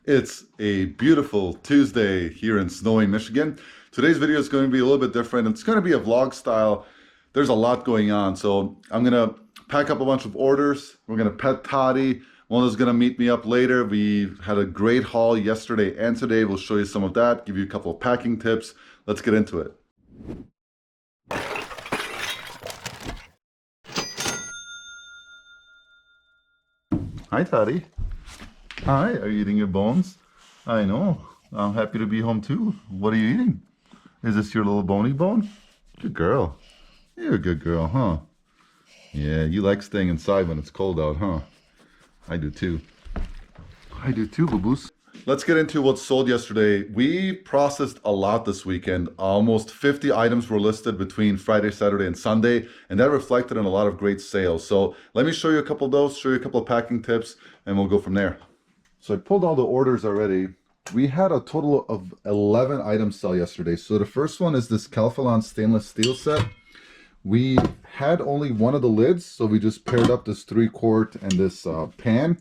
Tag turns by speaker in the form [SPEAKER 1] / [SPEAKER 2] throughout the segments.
[SPEAKER 1] It's a beautiful Tuesday here in snowy Michigan. Today's video is going to be a little bit different. It's going to be a vlog style. There's a lot going on. So I'm going to pack up a bunch of orders. We're going to pet Toddy. One is going to meet me up later. We had a great haul yesterday and today. We'll show you some of that, give you a couple of packing tips. Let's get into it. Hi, Toddy. Hi, are you eating your bones? I know. I'm happy to be home too. What are you eating? Is this your little bony bone? Good girl. You're a good girl, huh? Yeah, you like staying inside when it's cold out, huh? I do too. I do too, boo-boos. Let's get into what sold yesterday. We processed a lot this weekend. Almost 50 items were listed between Friday, Saturday, and Sunday, and that reflected in a lot of great sales. So let me show you a couple of those, show you a couple of packing tips, and we'll go from there. So I pulled all the orders already. We had a total of 11 items sell yesterday. So the first one is this Calphalon stainless steel set. We had only one of the lids, so we just paired up this 3-quart and this pan.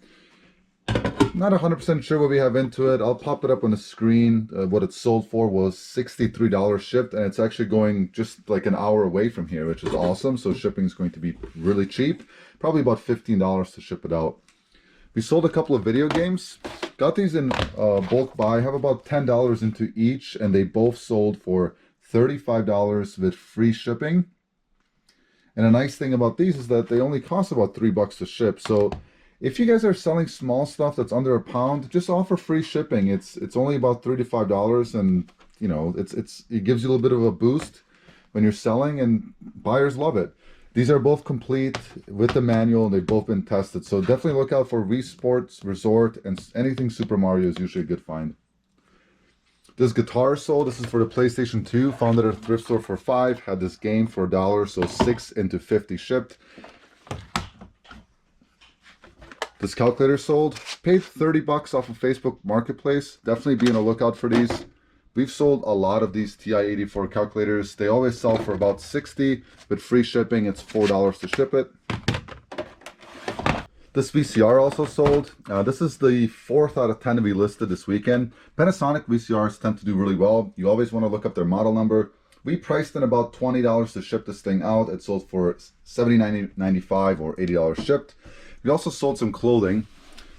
[SPEAKER 1] Not 100% sure what we have into it. I'll pop it up on the screen. What it sold for was $63 shipped, and it's actually going just like an hour away from here, which is awesome. So shipping is going to be really cheap. Probably about $15 to ship it out. We sold a couple of video games. Got these in bulk buy. I have about $10 into each, and they both sold for $35 with free shipping. And a nice thing about these is that they only cost about $3 to ship. So if you guys are selling small stuff that's under a pound, just offer free shipping. It's only about $3 to $5, and you know it gives you a little bit of a boost when you're selling, and buyers love it. These are both complete with the manual, and they've both been tested. So definitely look out for Wii Sports, Resort, and anything Super Mario is usually a good find. This guitar sold. This is for the PlayStation 2. Found it at a thrift store for $5. Had this game for $1, so 6 into 50 shipped. This calculator sold. Paid $30 off of Facebook Marketplace. Definitely be on the lookout for these. We've sold a lot of these TI-84 calculators. They always sell for about $60. With free shipping, it's $4 to ship it. This VCR also sold. This is the 4th out of 10 to be listed this weekend. Panasonic VCRs tend to do really well. You always want to look up their model number. We priced in about $20 to ship this thing out. It sold for $70.95 or $80 shipped. We also sold some clothing.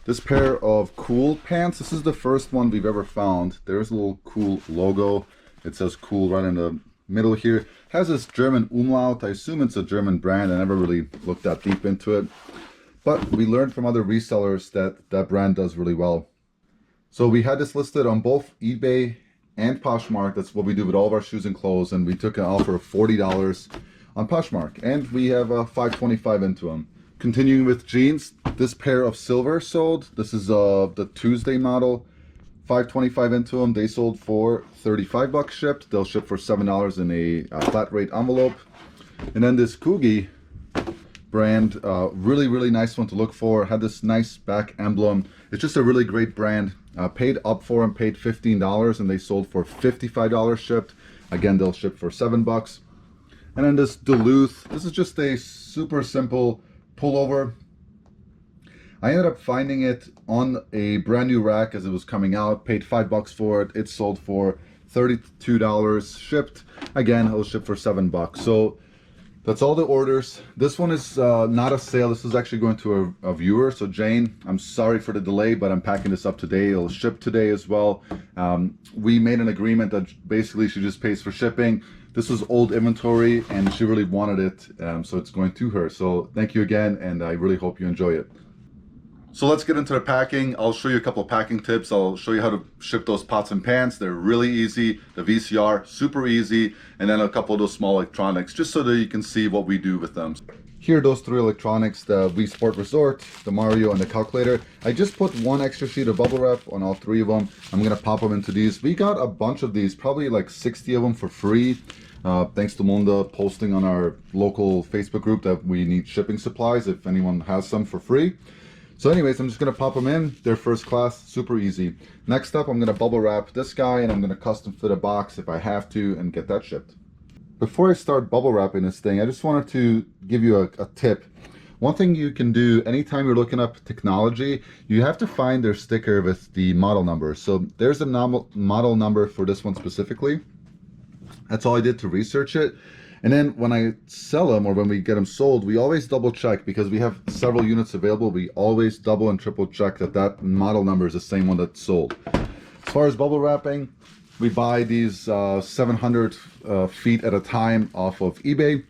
[SPEAKER 1] This pair of Cool pants, this is the first one we've ever found. There's a little Cool logo. It says Cool right in the middle here. It has this German umlaut. I assume it's a German brand. I never really looked that deep into it. But we learned from other resellers that that brand does really well. So we had this listed on both eBay and Poshmark. That's what we do with all of our shoes and clothes. And we took an offer of $40 on Poshmark. And we have $5.25 into them. Continuing with jeans, this pair of silver sold. This is the Tuesday model. $5.25 into them. They sold for $35 shipped. They'll ship for $7 in a flat rate envelope. And then this Coogie brand, really nice one to look for. Had this nice back emblem. It's just a really great brand. Paid up for them, paid $15, and they sold for $55 shipped. Again, they'll ship for $7. And then this Duluth. This is just a super simple pullover. I ended up finding it on a brand new rack as it was coming out. Paid $5 for it. It sold for $32 shipped. Again, it'll ship for $7. So that's all the orders. This one is not a sale. This is actually going to a viewer. So Jane, I'm sorry for the delay, but I'm packing this up today. It'll ship today as well. We made an agreement that basically she just pays for shipping. This was old inventory and she really wanted it, so it's going to her. So thank you again, and I really hope you enjoy it. So let's get into the packing. I'll show you a couple of packing tips. I'll show you how to ship those pots and pans. They're really easy. The VCR, super easy. And then a couple of those small electronics, just so that you can see what we do with them. Here are those 3 electronics, the Wii Sport Resort, the Mario, and the calculator. I just put 1 extra sheet of bubble wrap on all 3 of them. I'm gonna pop them into these. We got a bunch of these, probably like 60 of them for free. Thanks to Munda posting on our local Facebook group that we need shipping supplies if anyone has some for free. So anyways, I'm just gonna pop them in. They're first class, super easy. Next up, I'm gonna bubble wrap this guy, and I'm gonna custom fit a box if I have to and get that shipped. Before I start bubble wrapping this thing, I just wanted to give you a tip. One thing you can do anytime you're looking up technology, you have to find their sticker with the model number. So there's a model number for this one specifically. That's all I did to research it. And then when I sell them or when we get them sold, we always double check, because we have several units available. We always double and triple check that that model number is the same one that's sold. As far as bubble wrapping, we buy these 700 feet at a time off of eBay.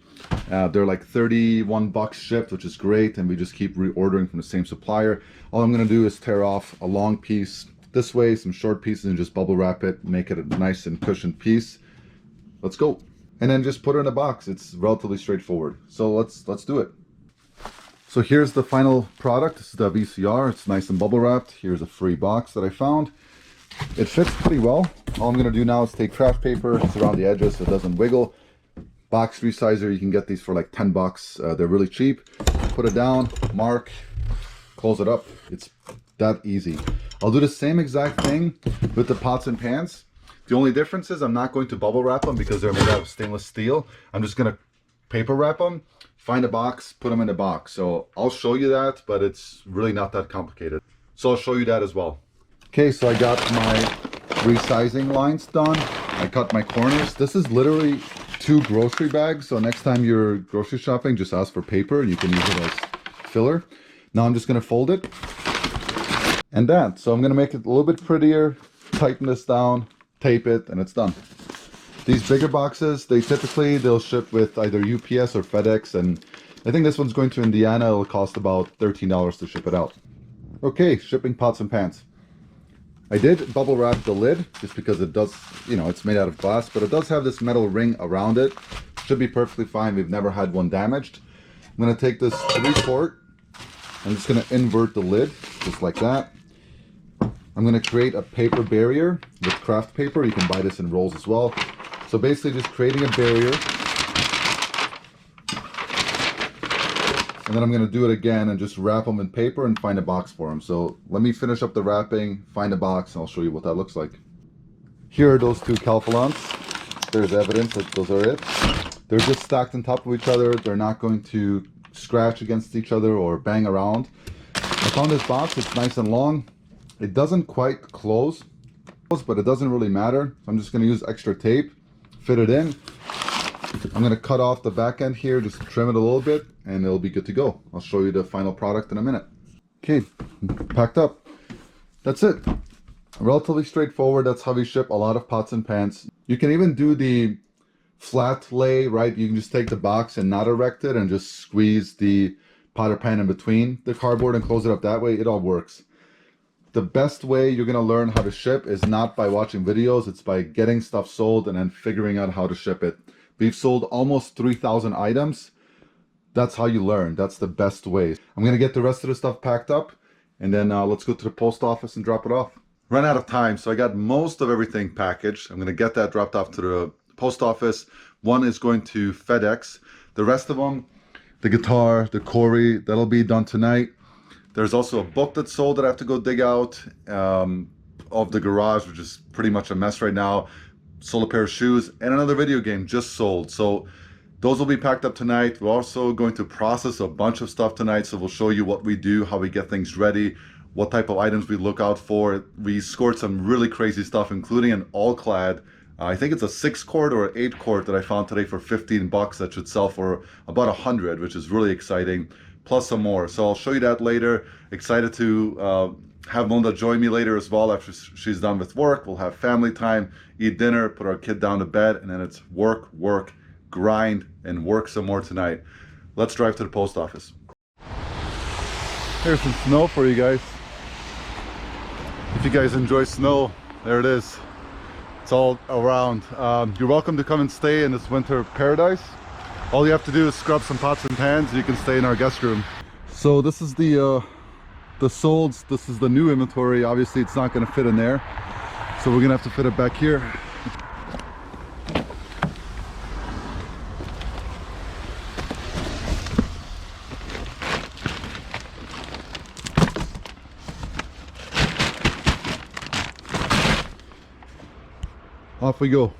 [SPEAKER 1] They're like 31 bucks shipped, which is great. And we just keep reordering from the same supplier. All I'm going to do is tear off a long piece this way, some short pieces, and just bubble wrap it, make it a nice and cushioned piece. Let's go. And then just put it in a box. It's relatively straightforward. So let's do it. So here's the final product. This is the VCR. It's nice and bubble wrapped. Here's a free box that I found. It fits pretty well. All I'm gonna do now is take craft paper, surround the edges so it doesn't wiggle. Box resizer, you can get these for like 10 bucks. They're really cheap. Put it down, mark, close it up. It's that easy. I'll do the same exact thing with the pots and pans. The only difference is I'm not going to bubble wrap them because they're made out of stainless steel. I'm just gonna paper wrap them, find a box, put them in a box. So I'll show you that, but it's really not that complicated. So I'll show you that as well. Okay, so I got my resizing lines done. I cut my corners. This is literally 2 grocery bags. So next time you're grocery shopping, just ask for paper and you can use it as filler. Now I'm just gonna fold it. And that, so I'm gonna make it a little bit prettier, tighten this down, tape it, and it's done. These bigger boxes, they'll ship with either UPS or FedEx, and I think this one's going to Indiana. It'll cost about $13 to ship it out. Okay, shipping pots and pans. I did bubble wrap the lid just because it does, it's made out of glass, but it does have this metal ring around it. Should be perfectly fine. We've never had one damaged. I'm gonna take this 3/4. I'm just gonna invert the lid just like that. I'm going to create a paper barrier with craft paper. You can buy this in rolls as well. So basically just creating a barrier. And then I'm going to do it again and just wrap them in paper and find a box for them. So let me finish up the wrapping, find a box, and I'll show you what that looks like. Here are those 2 Calphalons. There's evidence that those are it. They're just stacked on top of each other. They're not going to scratch against each other or bang around. I found this box. It's nice and long. It doesn't quite close, but it doesn't really matter. So I'm just going to use extra tape, fit it in. I'm going to cut off the back end here, just trim it a little bit, and it'll be good to go. I'll show you the final product in a minute. Okay, packed up. That's it. Relatively straightforward. That's how we ship a lot of pots and pans. You can even do the flat lay, right? You can just take the box and not erect it and just squeeze the pot or pan in between the cardboard and close it up that way. It all works. The best way you're going to learn how to ship is not by watching videos. It's by getting stuff sold and then figuring out how to ship it. We've sold almost 3,000 items. That's how you learn. That's the best way. I'm going to get the rest of the stuff packed up, and then let's go to the post office and drop it off. Run out of time, so I got most of everything packaged. I'm going to get that dropped off to the post office. One is going to FedEx. The rest of them, the guitar, the Corey, that'll be done tonight. There's also a book that's sold that I have to go dig out of the garage, which is pretty much a mess right now. Sold a pair of shoes, and another video game just sold. So those will be packed up tonight. We're also going to process a bunch of stuff tonight, so we'll show you what we do, how we get things ready, what type of items we look out for. We scored some really crazy stuff, including an all-clad, I think it's a 6-quart or an 8-quart that I found today for 15 bucks that should sell for about 100, which is really exciting. Plus some more. So I'll show you that later. Excited to have Melinda join me later as well after she's done with work. We'll have family time, eat dinner, put our kid down to bed, and then it's work, grind, and work some more tonight. Let's drive to the post office. Here's some snow for you guys. If you guys enjoy snow, there it is. It's all around. You're welcome to come and stay in this winter paradise. All you have to do is scrub some pots and pans. You can stay in our guest room. So this is the solds. This is the new inventory. Obviously, it's not going to fit in there, so we're going to have to fit it back here. Off we go.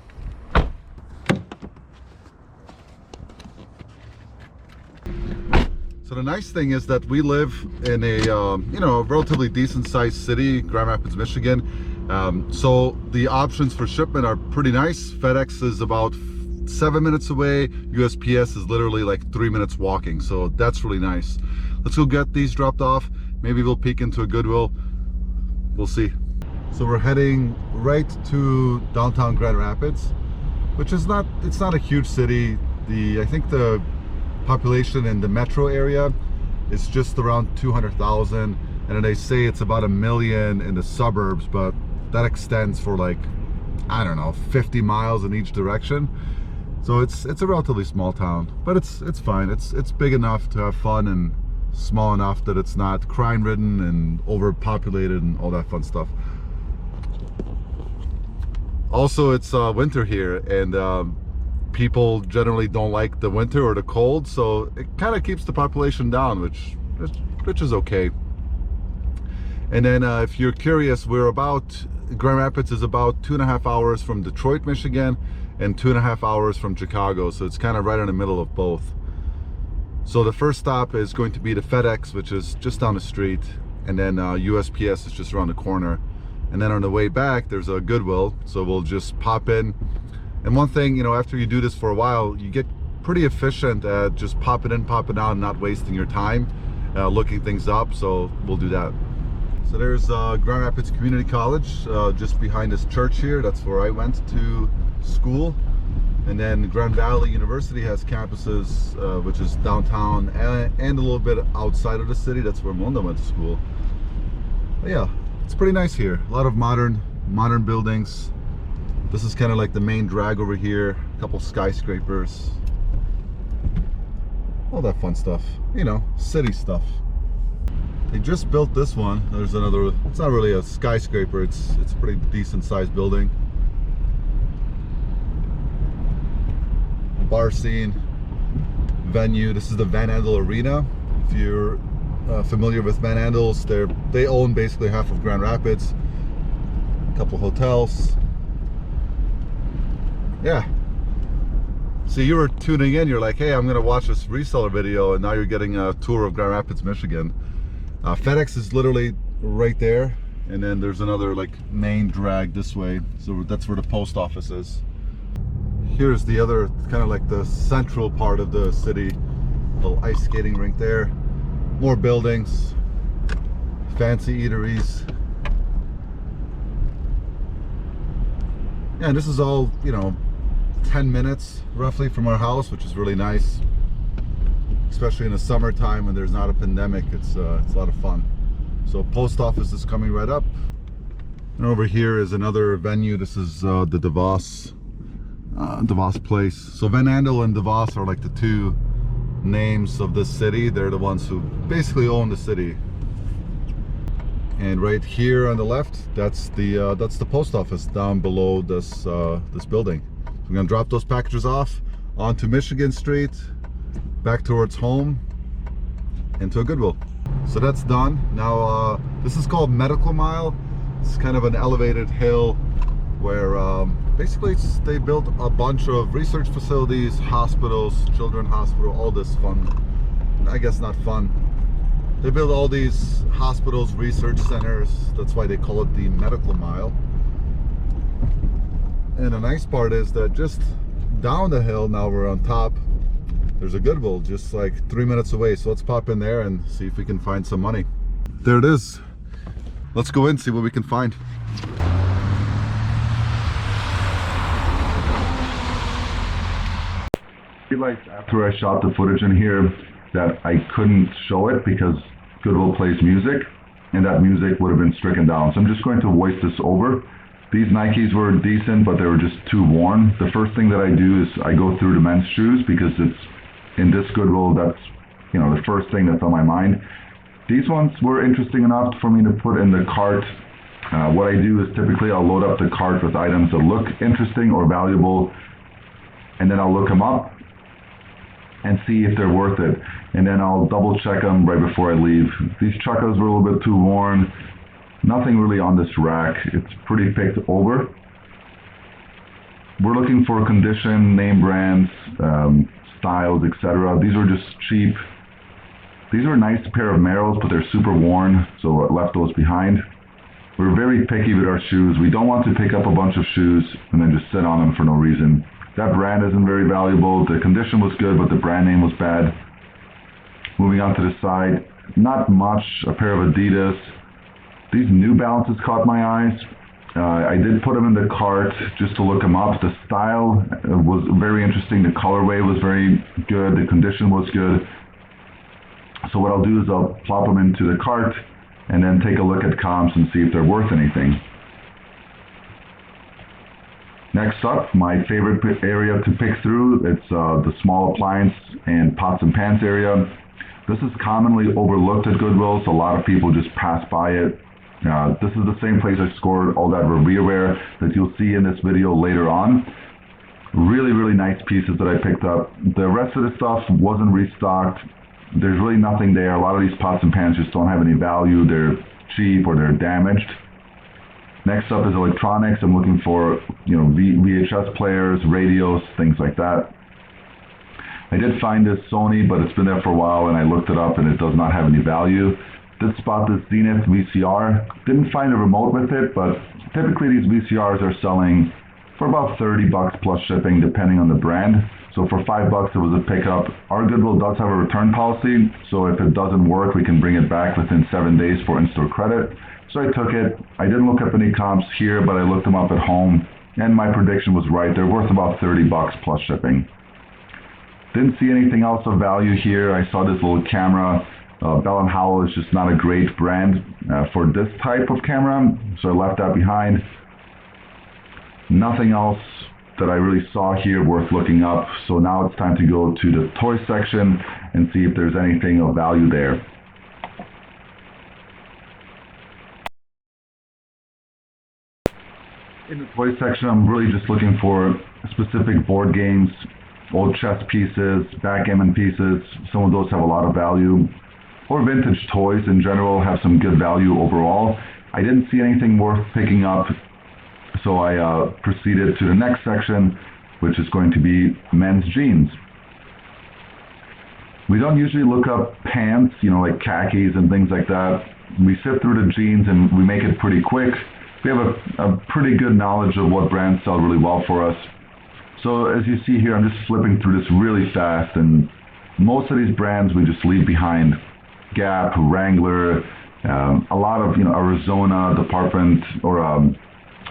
[SPEAKER 1] So So the nice thing is that we live in a you know, a relatively decent sized city, Grand Rapids, Michigan. So the options for shipment are pretty nice. FedEx is about 7 minutes away. USPS is literally like 3 minutes walking. So that's really nice. Let's go get these dropped off. Maybe we'll peek into a Goodwill. We'll see. So we're heading right to downtown Grand Rapids, which is not, it's not a huge city. I think the population in the metro area is just around 200,000, and then they say it's about 1 million in the suburbs, but that extends for like, I don't know, 50 miles in each direction. So it's a relatively small town, but it's fine. It's big enough to have fun and small enough that it's not crime ridden and overpopulated and all that fun stuff. Also, it's winter here, and people generally don't like the winter or the cold, so it kind of keeps the population down, which is okay. And then if you're curious, Grand Rapids is about 2.5 hours from Detroit, Michigan, and 2.5 hours from Chicago, so it's kind of right in the middle of both. So the first stop is going to be the FedEx, which is just down the street, and then USPS is just around the corner. And then on the way back, there's a Goodwill, so we'll just pop in. And one thing, you know, after you do this for a while, you get pretty efficient at just popping in, popping out, and not wasting your time looking things up, so we'll do that. So there's Grand Rapids Community College, just behind this church here. That's where I went to school. And then Grand Valley University has campuses, which is downtown and a little bit outside of the city. That's where Mona went to school. But yeah, it's pretty nice here. A lot of modern buildings. This is kind of like the main drag over here. A couple skyscrapers. All that fun stuff. You know, city stuff. They just built this one. There's another, it's not really a skyscraper. It's a pretty decent sized building. Bar scene, venue. This is the Van Andel Arena. If you're familiar with Van Andels, they own basically half of Grand Rapids. A couple hotels. Yeah. See, you were tuning in, you're like, hey, I'm gonna watch this reseller video, and now you're getting a tour of Grand Rapids, Michigan. FedEx is literally right there, and then there's another like main drag this way, so that's where the post office is. Here's the other, kind of like the central part of the city. Little ice skating rink there. More buildings, fancy eateries. Yeah, and this is all, you know, 10 minutes roughly from our house, which is really nice. Especially in the summertime when there's not a pandemic, it's a lot of fun. So post office is coming right up. And over here is another venue. This is the DeVos place. So Van Andel and DeVos are like the two names of this city. They're the ones who basically own the city. And right here on the left, that's the post office down below this building. So we're gonna drop those packages off onto Michigan Street, back towards home, into a Goodwill. So that's done. Now this is called Medical Mile. It's kind of an elevated hill where basically they built a bunch of research facilities, hospitals, children's hospital, all this fun, I guess not fun. They built all these hospitals, research centers. That's why they call it the Medical Mile. And the nice part is that just down the hill, now we're on top, there's a Goodwill just like 3 minutes away. So let's pop in there and see if we can find some money. There it is. Let's go in, see what we can find. I realized after I shot the footage in here that I couldn't show it because Goodwill plays music, and that music would have been stricken down. So I'm just going to voice this over. These Nikes were decent, but they were just too worn. The first thing that I do is I go through the men's shoes because it's in this Goodwill, that's, you know, the first thing that's on my mind. These ones were interesting enough for me to put in the cart. What I do is typically I'll load up the cart with items that look interesting or valuable, and then I'll look them up and see if they're worth it. And then I'll double check them right before I leave. These chukkas were a little bit too worn. Nothing really on this rack. It's pretty picked over. We're looking for condition, name brands, styles, etc. These are just cheap These are a nice pair of Merrells, but they're super worn, so I left those behind. We're very picky with our shoes. We don't want to pick up a bunch of shoes and then just sit on them for no reason. That brand isn't very valuable. The condition was good, but the brand name was bad. Moving on to the side, not much. A pair of Adidas. These New Balances caught my eyes. I did put them in the cart just to look them up. The style was very interesting. The colorway was very good. The condition was good. So what I'll do is I'll plop them into the cart and then take a look at comps and see if they're worth anything. Next up, my favorite area to pick through, it's the small appliance and pots and pans area. This is commonly overlooked at Goodwill, so a lot of people just pass by it. This is the same place I scored all that Revere that you'll see in this video later on. Really, really nice pieces that I picked up. The rest of the stuff wasn't restocked. There's really nothing there. A lot of these pots and pans just don't have any value. They're cheap or they're damaged. Next up is electronics. I'm looking for, VHS players, radios, things like that. I did find this Sony, but it's been there for a while, and I looked it up, and it does not have any value. Did spot this Zenith VCR. Didn't find a remote with it, but typically these VCRs are selling for about $30 plus shipping, depending on the brand. So for $5, it was a pickup. Our Goodwill does have a return policy, so if it doesn't work, we can bring it back within 7 days for in-store credit. So I took it. I didn't look up any comps here, but I looked them up at home, and my prediction was right. They're worth about $30 plus shipping. Didn't see anything else of value here. I saw this little camera. Bell & Howell is just not a great brand for this type of camera, so I left that behind. Nothing else that I really saw here worth looking up, so now it's time to go to the toy section and see if there's anything of value there. In the toy section, I'm really just looking for specific board games, old chess pieces, backgammon pieces. Some of those have a lot of value. Or vintage toys in general have some good value overall. I didn't see anything worth picking up, so I proceeded to the next section, which is going to be men's jeans. We don't usually look up pants, like khakis and things like that. We sift through the jeans and we make it pretty quick. We have a pretty good knowledge of what brands sell really well for us. So as you see here, I'm just flipping through this really fast, and most of these brands we just leave behind. Gap, Wrangler, a lot of Arizona, Department, or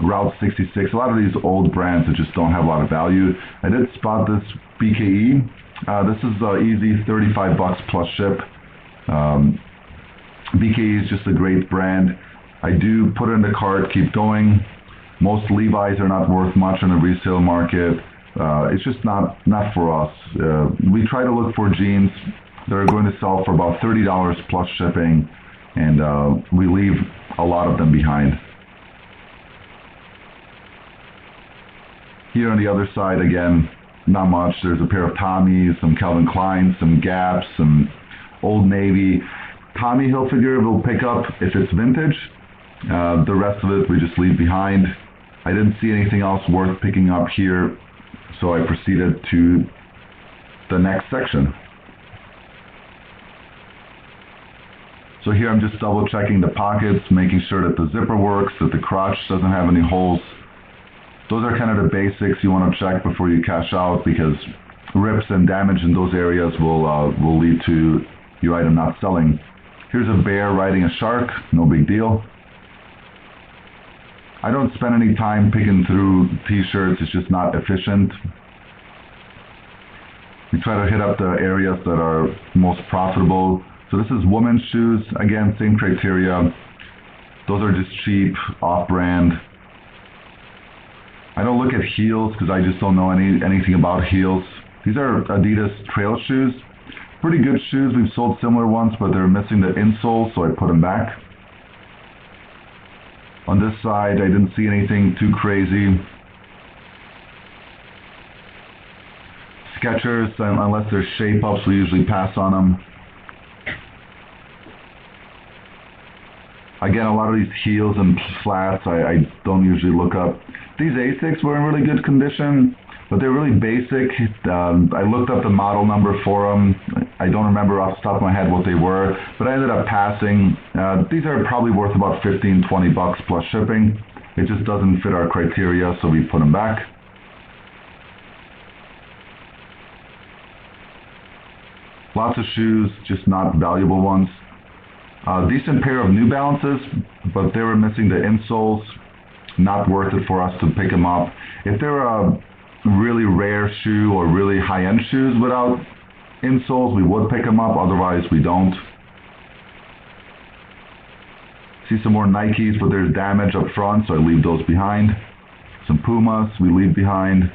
[SPEAKER 1] Route 66. A lot of these old brands that just don't have a lot of value. I did spot this BKE. This is easy, $35 plus ship. BKE is just a great brand. I do put it in the cart, keep going. Most Levi's are not worth much in the resale market. It's just not for us. We try to look for jeans that are going to sell for about $30 plus shipping, and we leave a lot of them behind. Here on the other side, again, not much. There's a pair of Tommys, some Calvin Kleins, some Gaps, some Old Navy. Tommy Hilfiger we'll pick up if it's vintage. The rest of it we just leave behind. I didn't see anything else worth picking up here, so I proceeded to the next section. So here I'm just double checking the pockets, making sure that the zipper works, that the crotch doesn't have any holes. Those are kind of the basics you want to check before you cash out, because rips and damage in those areas will lead to your item not selling. Here's a bear riding a shark, no big deal. I don't spend any time picking through t-shirts, it's just not efficient. We try to hit up the areas that are most profitable. So this is women's shoes. Again, same criteria. Those are just cheap, off-brand. I don't look at heels because I just don't know anything about heels. These are Adidas trail shoes. Pretty good shoes. We've sold similar ones, but they're missing the insole, so I put them back. On this side, I didn't see anything too crazy. Skechers, unless they're shape-ups, we usually pass on them. Again, a lot of these heels and flats I don't usually look up. These Asics were in really good condition, but they're really basic. I looked up the model number for them. I don't remember off the top of my head what they were, but I ended up passing. These are probably worth about 15, 20 bucks plus shipping. It just doesn't fit our criteria, so we put them back. Lots of shoes, just not valuable ones. Decent pair of New Balances, but they were missing the insoles. Not worth it for us to pick them up. If they're a really rare shoe or really high-end shoes without insoles, we would pick them up. Otherwise, we don't. See some more Nikes, but there's damage up front, so I leave those behind. Some Pumas we leave behind.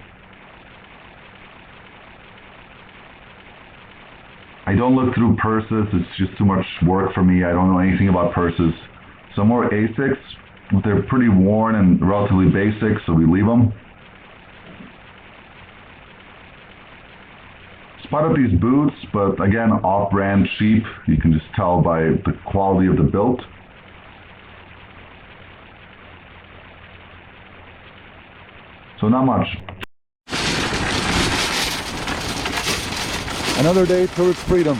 [SPEAKER 1] I don't look through purses. It's just too much work for me. I don't know anything about purses. Some more Asics. They're pretty worn and relatively basic, so we leave them. Spotted these boots, but again, off-brand, cheap. You can just tell by the quality of the build. So not much. Another day towards freedom.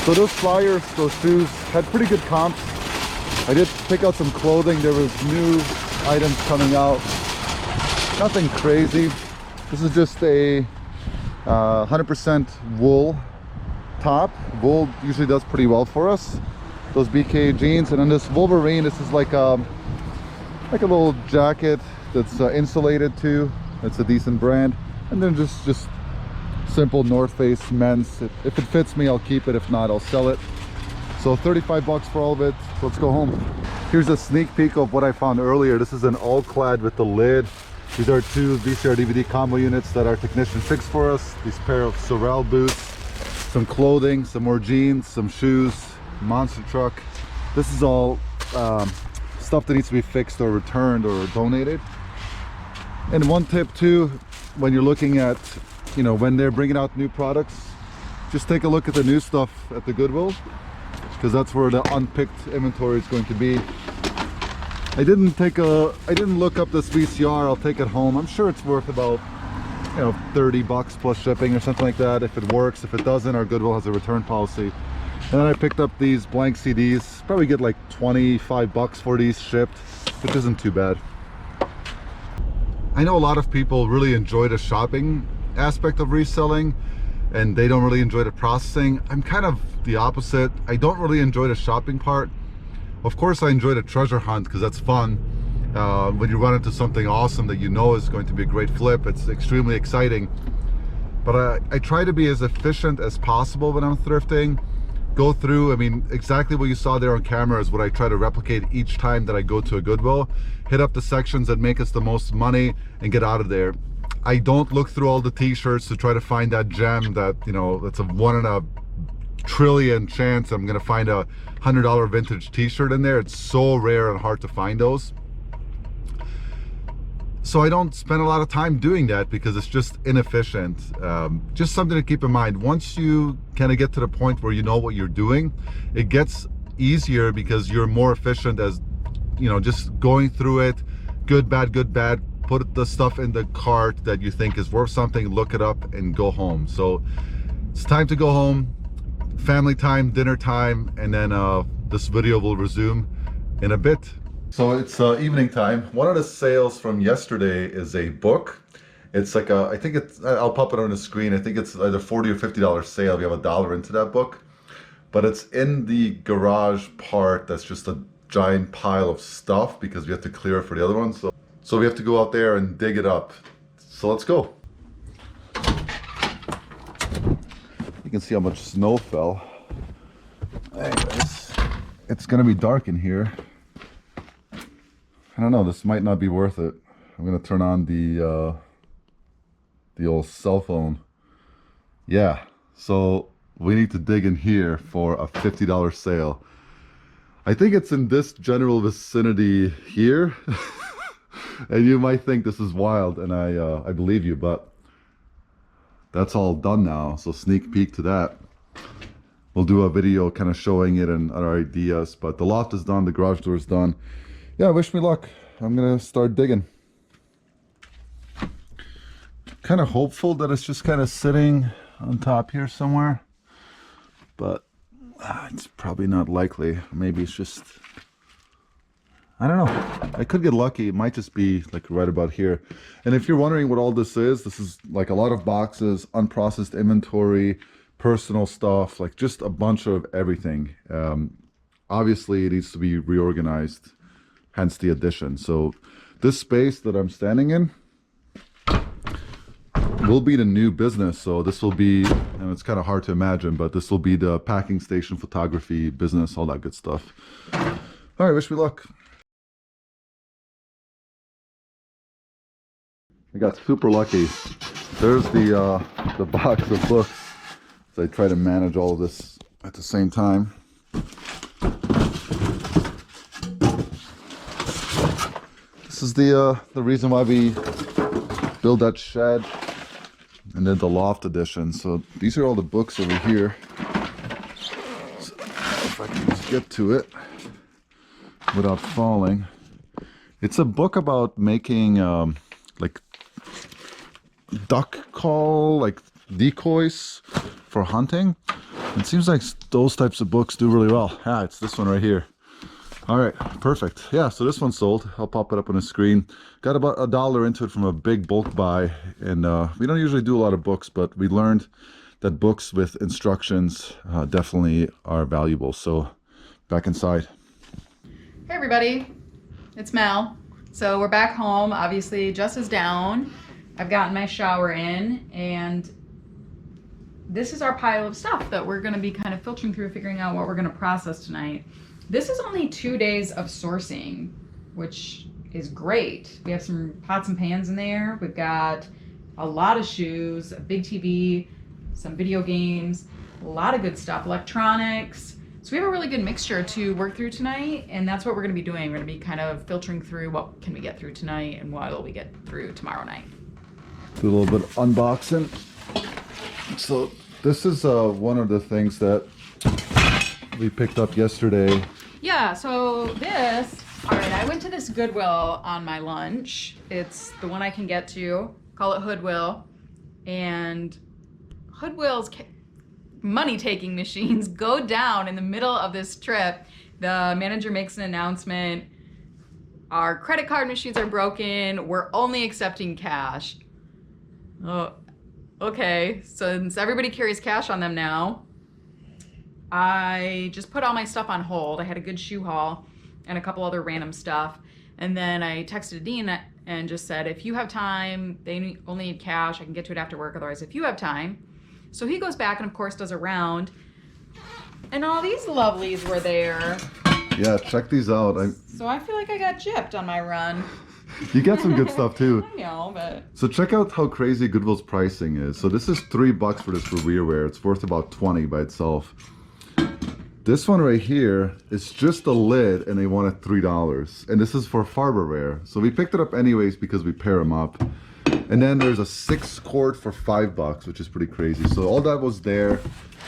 [SPEAKER 1] So those flyers, those shoes, had pretty good comps. I did pick out some clothing. There was new items coming out. Nothing crazy. This is just a 100% wool top. Wool usually does pretty well for us. Those BK jeans, and then this Wolverine. This is like a little jacket that's insulated too. It's a decent brand. And then just simple North Face men's. If it fits me, I'll keep it. If not, I'll sell it. So 35 bucks for all of it. Let's go home. Here's a sneak peek of what I found earlier. This is an all-clad with the lid. These are two VCR DVD combo units that our technician fixed for us. These pair of Sorel boots, some clothing, some more jeans, some shoes, monster truck. This is all stuff that needs to be fixed or returned or donated. And one tip too, when you're looking at, when they're bringing out new products, just take a look at the new stuff at the Goodwill, because that's where the unpicked inventory is going to be. I didn't look up this VCR. I'll take it home. I'm sure it's worth about 30 bucks plus shipping or something like that if it works. If it doesn't, our Goodwill has a return policy. And then I picked up these blank CDs. Probably get like 25 bucks for these shipped, which isn't too bad. I know a lot of people really enjoy the shopping aspect of reselling, and they don't really enjoy the processing. I'm kind of the opposite. I don't really enjoy the shopping part. Of course, I enjoy the treasure hunt because that's fun. When you run into something awesome that you know is going to be a great flip, it's extremely exciting. But I try to be as efficient as possible when I'm thrifting. Go through, exactly what you saw there on camera is what I try to replicate each time that I go to a Goodwill. Hit up the sections that make us the most money and get out of there. I don't look through all the t-shirts to try to find that gem that, that's a 1 in a trillion chance I'm gonna find a $100 vintage t-shirt in there. It's so rare and hard to find those. So I don't spend a lot of time doing that because it's just inefficient. Just something to keep in mind. Once you kind of get to the point where you know what you're doing, it gets easier because you're more efficient as, just going through it, good, bad, put the stuff in the cart that you think is worth something, look it up and go home. So it's time to go home, family time, dinner time, and then this video will resume in a bit. So it's evening time. One of the sales from yesterday is a book. It's like I think it's, I'll pop it on the screen. I think it's either $40 or $50 sale. We have $1 into that book, but it's in the garage part. That's just a giant pile of stuff because we have to clear it for the other one. So we have to go out there and dig it up. So let's go. You can see how much snow fell. Anyways, it's gonna be dark in here. I don't know, this might not be worth it. I'm gonna turn on the old cell phone. Yeah, so we need to dig in here for a $50 sale. I think it's in this general vicinity here. And you might think this is wild, and I believe you, but that's all done now. So sneak peek to that. We'll do a video kind of showing it and our ideas, but the loft is done, the garage door is done. Yeah, wish me luck. I'm gonna start digging. Kind kind of hopeful that it's just kind of sitting on top here somewhere, but it's probably not likely. Maybe it's just, I don't know. I could get lucky. It might just be like right about here. And if you're wondering what all this is like a lot of boxes, unprocessed inventory, personal stuff, like just a bunch of everything. Obviously, it needs to be reorganized, hence the addition. So this space that I'm standing in will be the new business. So this will be, and it's kind of hard to imagine, but this will be the packing station, photography, business, all that good stuff. All right, wish me luck. I got super lucky. There's the box of books. So I try to manage all of this at the same time. This is the reason why we built that shed and then the loft edition. So these are all the books over here. So if I can just get to it without falling. It's a book about making like duck call, like decoys for hunting. It seems like those types of books do really well. Yeah, it's this one right here. All right, perfect. Yeah, so this one's sold. I'll pop it up on the screen. Got about $1 into it from a big bulk buy, and we don't usually do a lot of books, but we learned that books with instructions definitely are valuable. So back inside.
[SPEAKER 2] Hey everybody, it's Mel. So we're back home. Obviously, Jess is down. I've gotten my shower in, and this is our pile of stuff that we're going to be kind of filtering through, figuring out what we're going to process tonight. This is only 2 days of sourcing, which is great. We have some pots and pans in there. We've got a lot of shoes, a big TV, some video games, a lot of good stuff, electronics. So we have a really good mixture to work through tonight, and that's what we're going to be doing. We're going to be kind of filtering through what can we get through tonight and what will we get through tomorrow night.
[SPEAKER 1] Do a little bit of unboxing. So this is one of the things that we picked up yesterday.
[SPEAKER 2] Yeah, so this, all right, I went to this Goodwill on my lunch. It's the one I can get to, call it Hoodwill. And Hoodwill's money-taking machines go down in the middle of this trip. The manager makes an announcement. Our credit card machines are broken. We're only accepting cash. Oh, okay, since everybody carries cash on them now, I just put all my stuff on hold. I had a good shoe haul and a couple other random stuff. And then I texted Dean and just said, if you have time, they only need cash. I can get to it after work. Otherwise, if you have time. So he goes back and, of course, does a round. And all these lovelies were there.
[SPEAKER 1] Yeah, check these out.
[SPEAKER 2] So I feel like I got gypped on my run.
[SPEAKER 1] You got some good stuff too.
[SPEAKER 2] I know, but...
[SPEAKER 1] So check out how crazy Goodwill's pricing is. So this is $3 for this rearwear. It's worth about 20 by itself. This one right here is just a lid, and they wanted $3. And this is for Farberware. So we picked it up anyways because we pair them up. And then there's a 6-quart for $5, which is pretty crazy. So all that was there.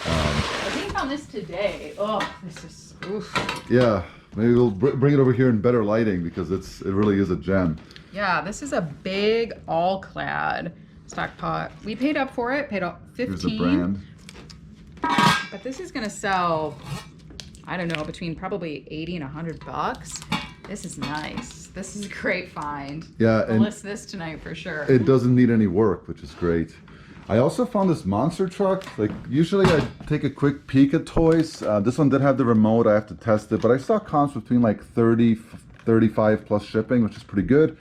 [SPEAKER 2] I think I found this today. Oh, this is... Oof.
[SPEAKER 1] Yeah, maybe we'll bring it over here in better lighting because it really is a gem.
[SPEAKER 2] Yeah, this is a big all-clad stock pot. We paid up for it. Paid up $15.
[SPEAKER 1] Here's the brand.
[SPEAKER 2] But this is gonna sell, I don't know, between probably 80 and $100. This is nice. This is a great find.
[SPEAKER 1] Yeah,
[SPEAKER 2] we'll list this tonight for sure.
[SPEAKER 1] It doesn't need any work, which is great. I also found this monster truck. Like usually I take a quick peek at toys. This one did have the remote. I have to test it, but I saw comps between like 30, 35 plus shipping, which is pretty good.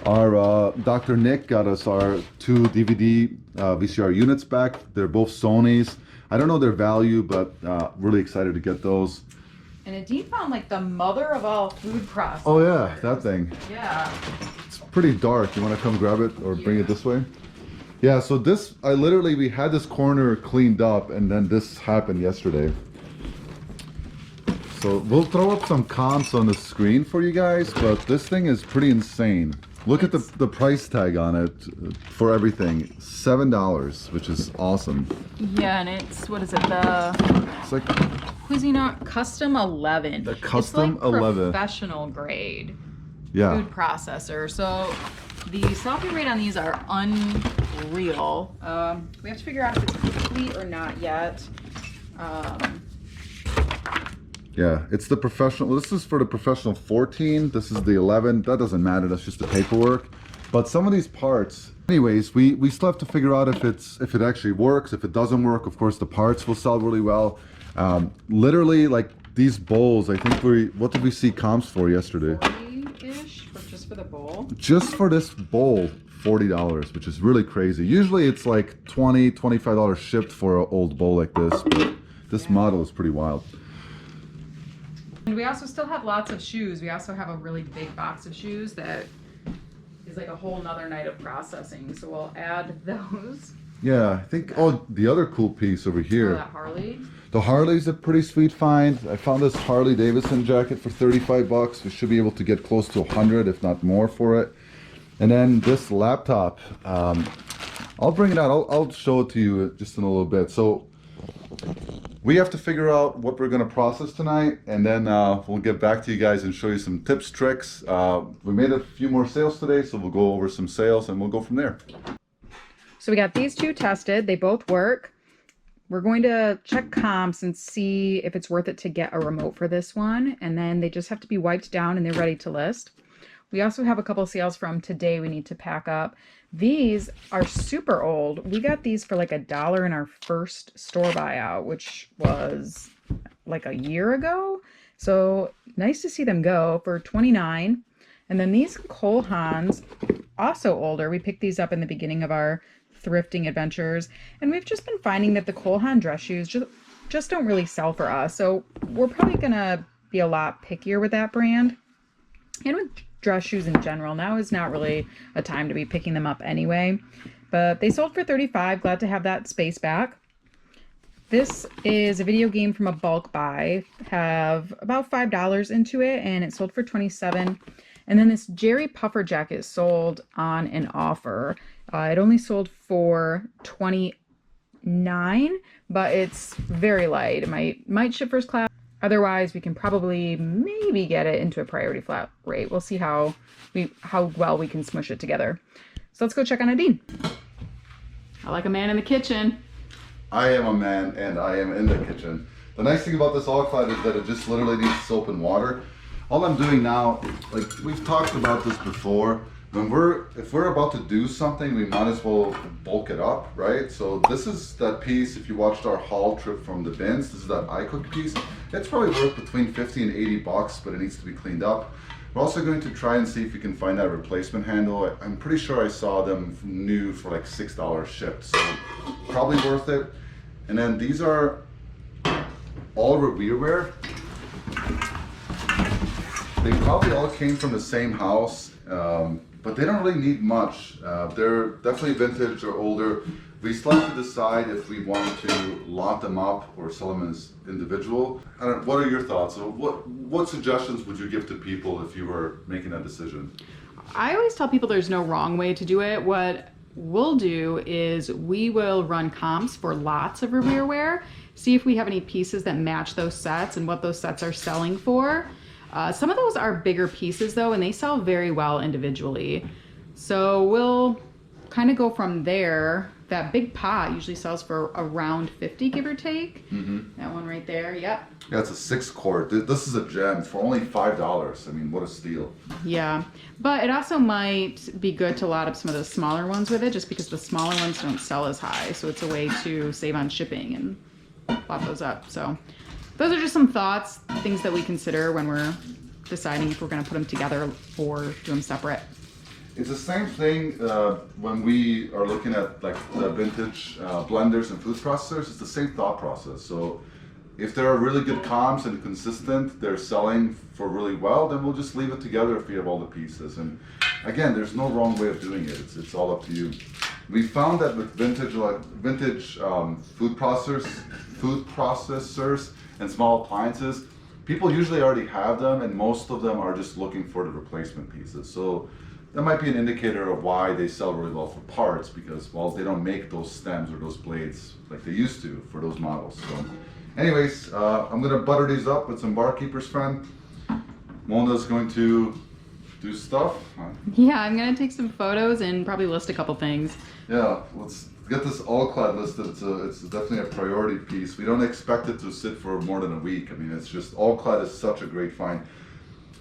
[SPEAKER 1] Our Dr. Nick got us our 2 DVD VCR units back. They're both Sony's. I don't know their value, but really excited to get those.
[SPEAKER 2] And Dean found like the mother of all food processors.
[SPEAKER 1] Oh yeah, that thing.
[SPEAKER 2] Yeah.
[SPEAKER 1] It's pretty dark. You want to come grab it or bring it this way? Yeah, so this, we had this corner cleaned up and then this happened yesterday. So we'll throw up some comps on the screen for you guys, but this thing is pretty insane. Look at the price tag on it for everything. $7, which is awesome.
[SPEAKER 2] Yeah, and it's, what is it,
[SPEAKER 1] It's like
[SPEAKER 2] Cuisinart Custom 11.
[SPEAKER 1] The Custom
[SPEAKER 2] it's like
[SPEAKER 1] 11.
[SPEAKER 2] Professional grade
[SPEAKER 1] yeah.
[SPEAKER 2] food processor. So the sell-through rate on these are reel. We have to figure out if it's complete or not yet.
[SPEAKER 1] Yeah, it's the professional. This is for the professional 14. This is the 11. That doesn't matter. That's just the paperwork. But some of these parts, anyways, we still have to figure out if it actually works. If it doesn't work, of course, the parts will sell really well. Literally, like these bowls, I think what did we see comps for yesterday?
[SPEAKER 2] 40-ish, just for the bowl.
[SPEAKER 1] Just for this bowl, $40, which is really crazy. Usually it's like $20, $25 shipped for an old bowl like this, but this model is pretty wild.
[SPEAKER 2] And we also still have lots of shoes. We also have a really big box of shoes that is like a whole nother night of processing. So we'll add those.
[SPEAKER 1] Yeah, I think, the other cool piece over here.
[SPEAKER 2] That Harley.
[SPEAKER 1] The Harley's a pretty sweet find. I found this Harley Davidson jacket for 35 bucks. We should be able to get close to 100, if not more, for it. And then this laptop, I'll bring it out. I'll show it to you just in a little bit. So we have to figure out what we're going to process tonight, and then we'll get back to you guys and show you some tips, tricks. We made a few more sales today, so we'll go over some sales and we'll go from there.
[SPEAKER 2] So we got these two tested. They both work. We're going to check comps and see if it's worth it to get a remote for this one. And then they just have to be wiped down and they're ready to list. We also have a couple sales from today we need to pack up. These are super old. We got these for like $1 in our first store buyout, which was like a year ago. So nice to see them go for $29. And then these Cole Haans, also older. We picked these up in the beginning of our thrifting adventures, and we've just been finding that the Cole Haan dress shoes just don't really sell for us. So we're probably gonna be a lot pickier with that brand and with dress shoes in general. Now is not really a time to be picking them up anyway, but they sold for $35. Glad to have that space back. This is a video game from a bulk buy, have about $5 into it, and it sold for $27. And then this Jerry Puffer jacket sold on an offer. It only sold for $29, but it's very light. It might ship first class. Otherwise, we can probably maybe get it into a priority flat rate. We'll see how well we can smush it together. So let's go check on Adine. I like a man in the kitchen.
[SPEAKER 1] I am a man and I am in the kitchen. The nice thing about this all-clad is that it just literally needs soap and water. All I'm doing now, like we've talked about this before, if we're about to do something, we might as well bulk it up, right? So this is that piece, if you watched our haul trip from the bins, this is that iCook piece. It's probably worth between 50 and 80 bucks, but it needs to be cleaned up. We're also going to try and see if we can find that replacement handle. I'm pretty sure I saw them new for like $6 shipped, so probably worth it. And then these are all rewear. They probably all came from the same house, but they don't really need much. They're definitely vintage or older. We still have to decide if we want to lock them up or sell them as individual. What are your thoughts? What suggestions would you give to people if you were making that decision?
[SPEAKER 2] I always tell people there's no wrong way to do it. What we'll do is we will run comps for lots of rewear, see if we have any pieces that match those sets and what those sets are selling for. Some of those are bigger pieces though, and they sell very well individually. So we'll kind of go from there. That big pot usually sells for around 50, give or take. Mm-hmm. That one right there, yep.
[SPEAKER 1] Yeah, it's a 6-quart. This is a gem for only $5. I mean, what a steal.
[SPEAKER 2] Yeah, but it also might be good to lot up some of the smaller ones with it, just because the smaller ones don't sell as high. So it's a way to save on shipping and lot those up. So those are just some thoughts, things that we consider when we're deciding if we're going to put them together or do them separate.
[SPEAKER 1] It's the same thing when we are looking at like the vintage blenders and food processors. It's the same thought process. So if there are really good comps and consistent, they're selling for really well, then we'll just leave it together if we have all the pieces. And again, there's no wrong way of doing it. It's all up to you. We found that with vintage food processors and small appliances, people usually already have them, and most of them are just looking for the replacement pieces. So that might be an indicator of why they sell really well for parts, because, well, they don't make those stems or those blades like they used to for those models. So anyways, I'm gonna butter these up with some Barkeeper's Friend. Mona's going to do stuff.
[SPEAKER 2] Yeah, I'm gonna take some photos and probably list a couple things.
[SPEAKER 1] Yeah, let's get this all-clad listed. It's definitely a priority piece. We don't expect it to sit for more than a week. I mean, it's just all-clad is such a great find.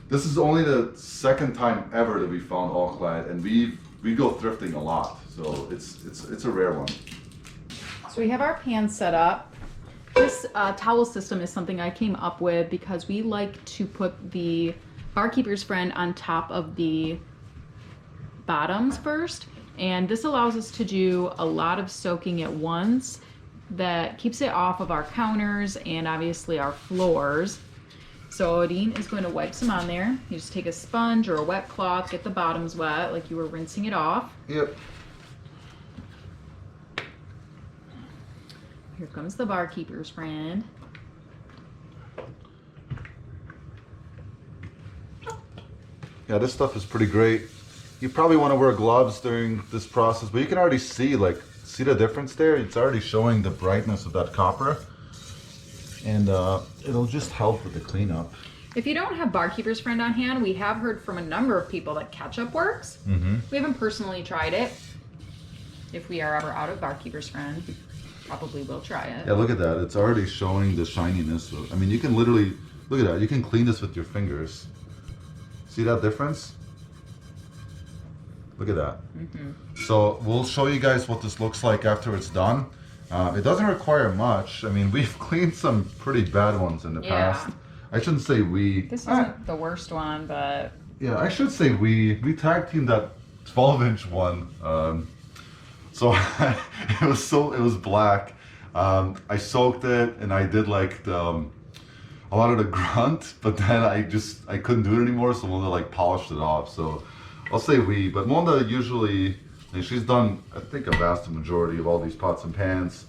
[SPEAKER 1] This is only the second time ever that we found all-clad, and we go thrifting a lot, so it's a rare one.
[SPEAKER 2] So we have our pans set up. This towel system is something I came up with because we like to put the barkeeper's friend on top of the bottoms first, and this allows us to do a lot of soaking at once that keeps it off of our counters and obviously our floors. So Odin is going to wipe some on there. You just take a sponge or a wet cloth, get the bottoms wet like you were rinsing it off.
[SPEAKER 1] Yep.
[SPEAKER 2] Here comes the barkeeper's friend.
[SPEAKER 1] Yeah, this stuff is pretty great. You probably want to wear gloves during this process, but you can already see the difference there? It's already showing the brightness of that copper. And it'll just help with the cleanup.
[SPEAKER 2] If you don't have barkeeper's friend on hand, we have heard from a number of people that ketchup works. We haven't personally tried it. If we are ever out of barkeeper's friend, probably will try it.
[SPEAKER 1] Yeah, look at that. It's already showing the shininess. I mean, you can literally, look at that. You can clean this with your fingers. See that difference? Look at that. So we'll show you guys what this looks like after it's done. It doesn't require much. I mean, we've cleaned some pretty bad ones in the past. I shouldn't say we.
[SPEAKER 2] This isn't the worst one, but...
[SPEAKER 1] Yeah, I should say we tag teamed that 12-inch one. So it was black. I soaked it and I did like a lot of the grunt, but then I couldn't do it anymore, so Mona like polished it off. So I'll say we, but Mona usually, and she's done I think a vast majority of all these pots and pans.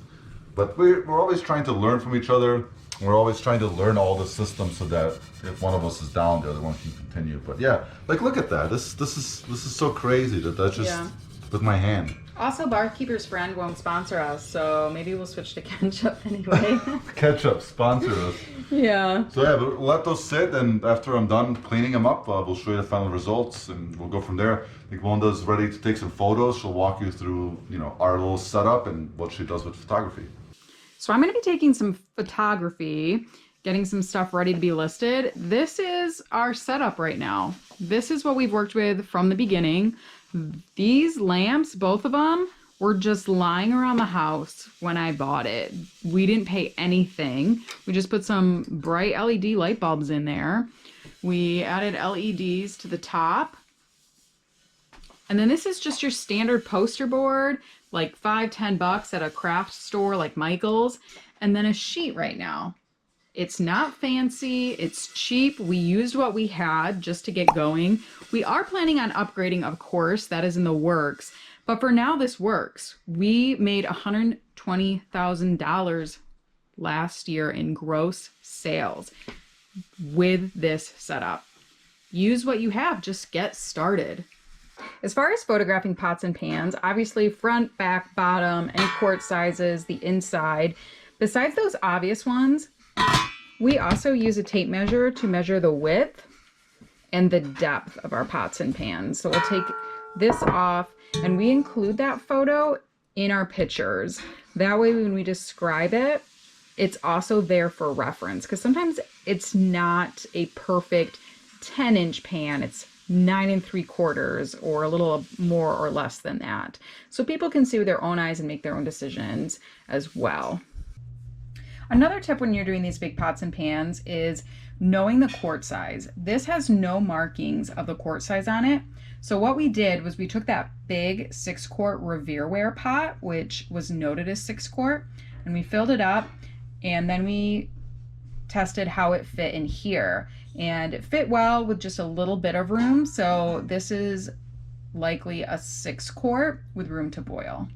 [SPEAKER 1] But we're always trying to learn from each other. We're always trying to learn all the systems so that if one of us is down, the other one can continue. But yeah, like look at that. This is so crazy that's just with my hand.
[SPEAKER 2] Also, barkeeper's friend won't sponsor us, so maybe we'll switch to ketchup anyway.
[SPEAKER 1] Ketchup sponsor us.
[SPEAKER 2] Yeah.
[SPEAKER 1] So yeah, but we'll let those sit, and after I'm done cleaning them up, we'll show you the final results, and we'll go from there. I think Wanda's ready to take some photos. She'll walk you through, our little setup and what she does with photography.
[SPEAKER 2] So I'm going to be taking some photography, getting some stuff ready to be listed. This is our setup right now. This is what we've worked with from the beginning. These lamps, both of them, were just lying around the house when I bought it. We didn't pay anything. We just put some bright LED light bulbs in there. We added LEDs to the top. And then this is just your standard poster board, like $5-10 at a craft store like Michael's. And then a sheet right now. It's not fancy, it's cheap. We used what we had just to get going. We are planning on upgrading, of course, that is in the works. But for now, this works. We made $120,000 last year in gross sales with this setup. Use what you have, just get started. As far as photographing pots and pans, obviously front, back, bottom, any quart sizes, the inside. Besides those obvious ones, we also use a tape measure to measure the width and the depth of our pots and pans. So we'll take this off and we include that photo in our pictures. That way when we describe it, it's also there for reference, because sometimes it's not a perfect 10-inch pan. It's 9 3/4 or a little more or less than that. So people can see with their own eyes and make their own decisions as well. Another tip when you're doing these big pots and pans is knowing the quart size. This has no markings of the quart size on it. So what we did was we took that big 6-quart Revereware pot, which was noted as 6 quart, and we filled it up, and then we tested how it fit in here. And it fit well with just a little bit of room. So this is likely a 6 quart with room to boil.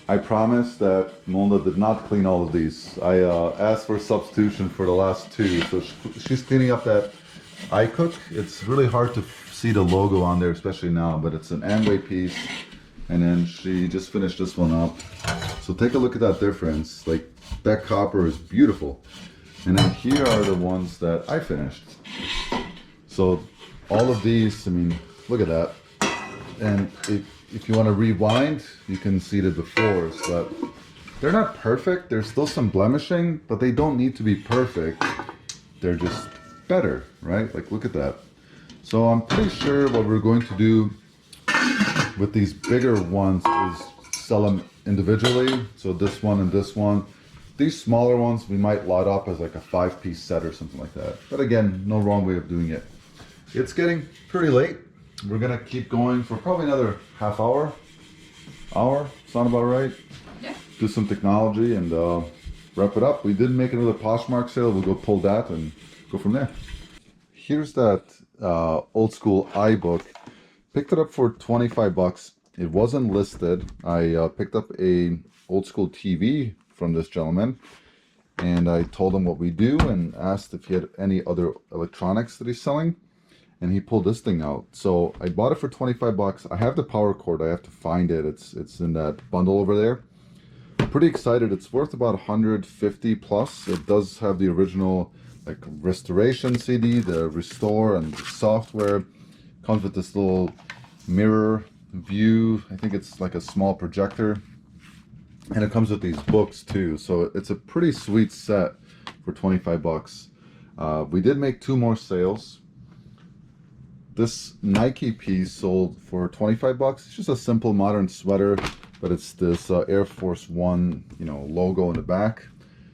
[SPEAKER 1] I promise that Mona did not clean all of these. I asked for a substitution for the last 2, so she's cleaning up that iCook. It's really hard to see the logo on there, especially now, but it's an Amway piece, and then she just finished this one up. So take a look at that difference. Like, that copper is beautiful. And then here are the ones that I finished. So all of these, I mean, look at that. And if you want to rewind, you can see the befores, but they're not perfect. There's still some blemishing, but they don't need to be perfect. They're just better, right? Like, look at that. So I'm pretty sure what we're going to do with these bigger ones is sell them individually. So this one and this one. These smaller ones we might lot up as like a 5-piece set or something like that. But again, no wrong way of doing it. It's getting pretty late. We're gonna keep going for probably another half hour. Sound about right?
[SPEAKER 2] Yeah.
[SPEAKER 1] Do some technology and wrap it up. We did make another Poshmark sale. We'll go pull that and go from there. Here's that old school iBook. Picked it up for 25 bucks. It wasn't listed. I picked up a old school TV from this gentleman, and I told him what we do and asked if he had any other electronics that he's selling, and he pulled this thing out. So I bought it for 25 bucks. I have the power cord. I have to find it. It's in that bundle over there. Pretty excited. It's worth about 150 plus. It does have the original like restoration CD, the restore, and the software. Comes with this little mirror view. I think it's like a small projector, and it comes with these books too. So it's a pretty sweet set for 25 bucks. We did make 2 more sales. This Nike piece sold for 25 bucks. It's just a simple modern sweater, but it's this Air Force One, logo in the back.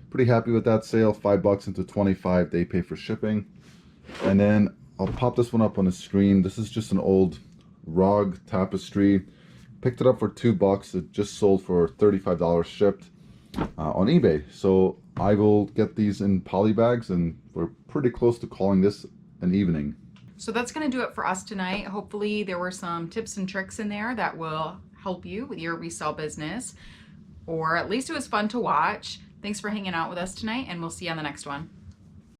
[SPEAKER 1] Pretty happy with that sale. 5 bucks into 25. They pay for shipping. And then I'll pop this one up on the screen. This is just an old rug tapestry. Picked it up for 2 bucks. It just sold for $35 shipped on eBay. So I will get these in poly bags, and we're pretty close to calling this an evening.
[SPEAKER 2] So that's going to do it for us tonight. Hopefully there were some tips and tricks in there that will help you with your resale business, or at least it was fun to watch. Thanks for hanging out with us tonight, and we'll see you on the next one.